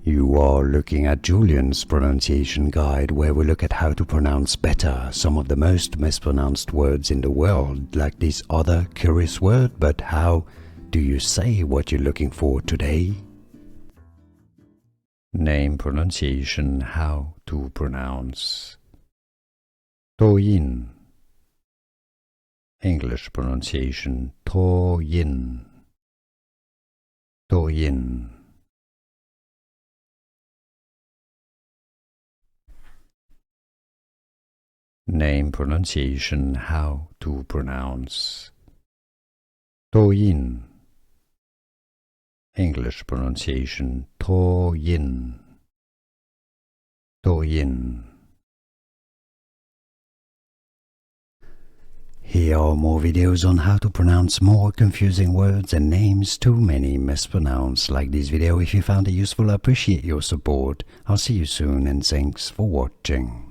You are looking at Julian's pronunciation guide, where we look at how to pronounce better some of the most mispronounced words in the world, like this other curious word. But how do you say what you're looking for today? Name pronunciation, how to pronounce. Toyin. English pronunciation, Toyin. Toyin. Name pronunciation, how to pronounce. Toyin. English pronunciation, Toyin. Toyin. Here are more videos on how to pronounce more confusing words and names too many mispronounced. Like this video if you found it useful. I appreciate your support. I'll see you soon and thanks for watching.